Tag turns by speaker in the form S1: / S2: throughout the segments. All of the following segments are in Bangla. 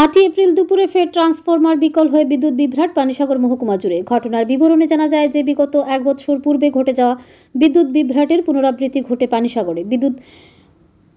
S1: 8 এপ্রিল দুপুরে ফের ট্রান্সফরমার বিকল হয়ে বিদ্যুৎ বিভ্রাট পানিসাগর মহকুমা জুড়ে। ঘটনার বিবরণে জানা যায় যে বিগত 1 বছর পূর্বে ঘটে যাওয়া বিদ্যুৎ বিভ্রাটের পুনরাবৃত্তি ঘটে পানিসাগরে। বিদ্যুৎ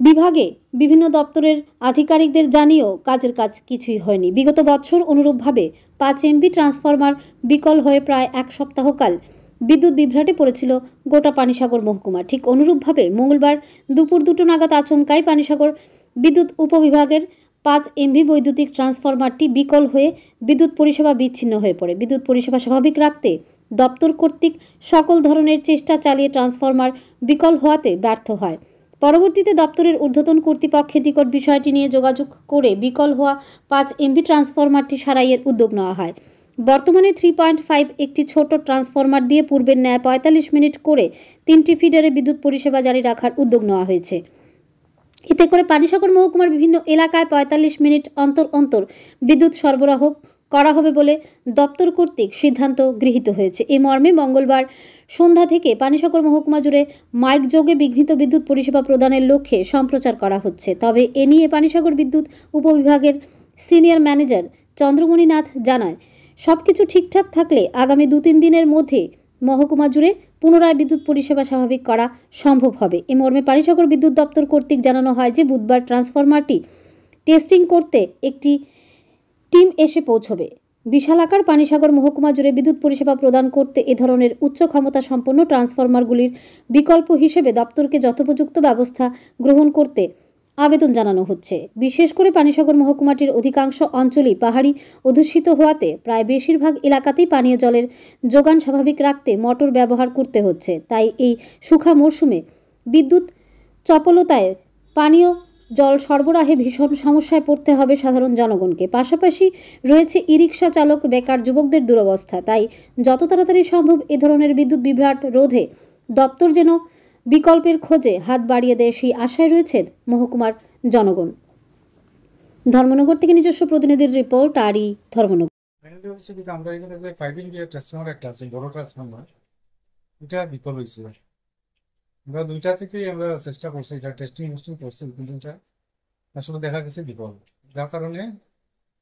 S1: বিভাগে বিভিন্ন দপ্তরের আধিকারিকদের জানিয়েও কাজের কাজ কিছুই হয়নি। বিগত বছর অনুরূপভাবে 5 এমবি ট্রান্সফরমার বিকল হয়ে প্রায় 1 সপ্তাহকাল বিদ্যুৎ বিভ্রাটে পড়েছিল গোটা পানিসাগর মহকুমা। ঠিক অনুরূপভাবে মঙ্গলবার দুপুর 2টো নাগাদ আচমকাই পানিসাগর বিদ্যুৎ উপবিভাগের 5 এমভি বৈদ্যুতিক ট্রান্সফরমারটি বিকল হয়ে বিদ্যুৎ পরিষেবা বিচ্ছিন্ন হয়ে পড়ে। বিদ্যুৎ পরিষেবা স্বাভাবিক রাখতে দপ্তর কর্তৃক সকল ধরনের চেষ্টা চালিয়ে ট্রান্সফরমার বিকল হওয়াতে ব্যর্থ হয়। পরবর্তীতে দপ্তরের ঊর্ধ্বতন কর্তৃপক্ষের নিকট বিষয়টি নিয়ে যোগাযোগ করে বিকল হওয়া 5 এমভি ট্রান্সফরমারটি সারাইয়ের উদ্যোগ নেওয়া হয়। বর্তমানে 3.5 একটি ছোট ট্রান্সফরমার দিয়ে পূর্বের ন্যায় 45 মিনিট করে 3টি ফিডারে বিদ্যুৎ পরিষেবা জারি রাখার উদ্যোগ নেওয়া হয়েছে। এতে করে পানিসাগর মহকুমার বিভিন্ন এলাকায় 45 মিনিট অন্তর অন্তর বিদ্যুৎ সরবরাহ করা হবে বলে দপ্তর কর্তৃক সিদ্ধান্ত গৃহীত হয়েছে। এই মর্মে মঙ্গলবার সন্ধ্যা থেকে পানিসাগর মহকুমা জুড়ে মাইক যোগে বিঘ্নিত বিদ্যুৎ পরিষেবা প্রদানের লক্ষ্যে সম্প্রচার করা হচ্ছে। তবে এ নিয়ে পানিসাগর বিদ্যুৎ উপবিভাগের সিনিয়র ম্যানেজার চন্দ্রমণি নাথ জানায়, সবকিছু ঠিকঠাক থাকলে আগামী 2-3 দিনের মধ্যে মহকুমা জুড়ে পুনরায় বিদ্যুৎ পরিষেবা স্বাভাবিক করা সম্ভব হবে। এ মর্মে পানিসাগর বিদ্যুৎ দপ্তর কর্তৃক জানানো হয় যে বুধবার ট্রান্সফরমারটি টেস্টিং করতে একটি টিম এসে পৌঁছবে। বিশালাকার পানিসাগর মহকুমা জুড়ে বিদ্যুৎ পরিষেবা প্রদান করতে এ ধরনের উচ্চ ক্ষমতা সম্পন্ন ট্রান্সফরমারগুলির বিকল্প হিসেবে দপ্তরকে যথোপযুক্ত ব্যবস্থা গ্রহণ করতে আবেদন জানানো হচ্ছে। বিশেষ করে পানিসাগর মহকুমাটির অধিকাংশ অঞ্চলই পাহাড়ি অধ্যুষিত হওয়াতে প্রায় বেশিরভাগ এলাকাতেই পানীয় জলের যোগান স্বাভাবিক রাখতে মোটর ব্যবহার করতে হচ্ছে। তাই এই শুখা মরশুমে বিদ্যুৎ চপলতায় পানীয় জল সরবরাহে ভীষণ সমস্যায় পড়তে হবে সাধারণ জনগণকে। পাশাপাশি রয়েছে ই-রিকশা চালক, বেকার যুবকদের দুরবস্থা। তাই যত তাড়াতাড়ি সম্ভব এ ধরনের বিদ্যুৎ বিভ্রাট রোধে দপ্তর যেন বিকল্পের খোঁজে হাত বাড়িয়ে দেয় সেই আশায় রয়েছেন মহকুমার জনগণ। ধর্মনগর থেকে নিজস্ব প্রতিনিধির রিপোর্ট, আরই ধর্মনগর।
S2: আমরা এখানে যে 5 ইঞ্চি ট্রান্সফরমার একটা আছে, বড় ট্রান্সফরমার, এটা বিকল হয়েছিল। আমরা 2টা থেকেই আমরা চেষ্টা করছি, এটা টেস্টিং করছি, কিন্তু এটা আসলে দেখা গেছে বিকল, যার কারণে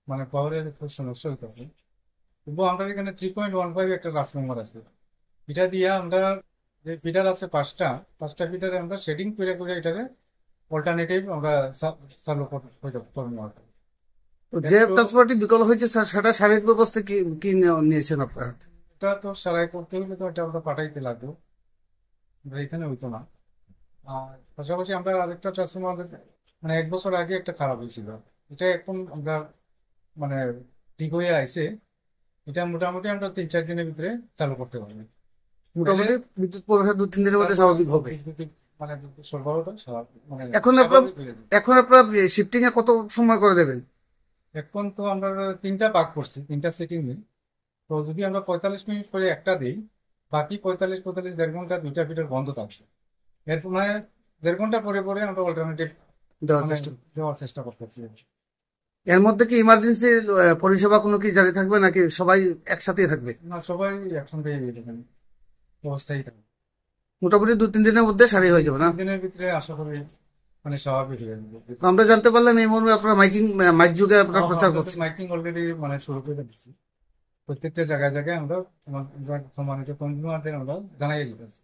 S2: মানে পাওয়ারের খুব সমস্যা হইতেছে। কিন্তু আমরা এখানে 3.15 একটা ট্রান্সফরমার আছে, এটা দিয়ে আমরা যে ফিডার আছে 5টা ফিডারে আমরা শেডিং করে করে এটারে অল্টারনেটিভ আমরা চালু করবো।
S3: যে ট্রান্সফরমারটি বিকল হয়েছে স্যার, সেটা সার্বিক ব্যবস্থা কি নিয়েছেন আপনারা?
S2: এটা তো সারাই করতে হলে তো এটা আমরা পাঠাইতে লাগবে, এখানে হইতো না। আর পাশাপাশি আমরা আরেকটা ট্রান্সফরমার মানে 1 বছর আগে একটা খারাপ হয়েছিল, এটা এখন আমরা মানে ঠিক হয়ে আইছে, এটা মোটামুটি আমরা 3-4 দিনের ভিতরে চালু করতে পারবো।
S3: মোটামুটি বিদ্যুৎ পরিষেবা 2-3 দিনের মধ্যে স্বাভাবিক হবে,
S2: মানে সরবরাহটা মানে
S3: এখন আপনার শিফটিং এ কত সময় করে দেবেন?
S2: এখন তো আমরা 3টা ভাগ করছি, 3টা সেটিং এ। তো যদি আমরা 45 মিনিট করে একটা দিই, বাকি 45 1.5 ঘন্টা 2টা ফিডার বন্ধ থাকছে। এর মানে 1.5 ঘন্টা পরে পরে আমরা অল্টারনেটিভ দেওয়ার চেষ্টা করতেছি।
S3: এর মধ্যে কি ইমার্জেন্সি পরিষেবা কোনো কি জারি থাকবে নাকি সবাই একসাথেই থাকবে?
S2: না, সবাই একসঙ্গে অবস্থায় থাকবে।
S3: মোটামুটি 2-3 দিনের মধ্যে সারি হয়ে যাবে না?
S2: দিনের ভিতরে আশা করি মানে স্বাভাবিক হয়ে যাবে।
S3: আমরা জানতে পারলাম এই মর্মে আপনারা মাইক যুগে আপনারা প্রচার করছেন।
S2: মাইকিং অলরেডি মানে শুরু করে দিচ্ছি, প্রত্যেকটা জায়গায় জায়গায় আমরা সম্মানিত কনজিউমারদের আমরা জানাই দিতেছি।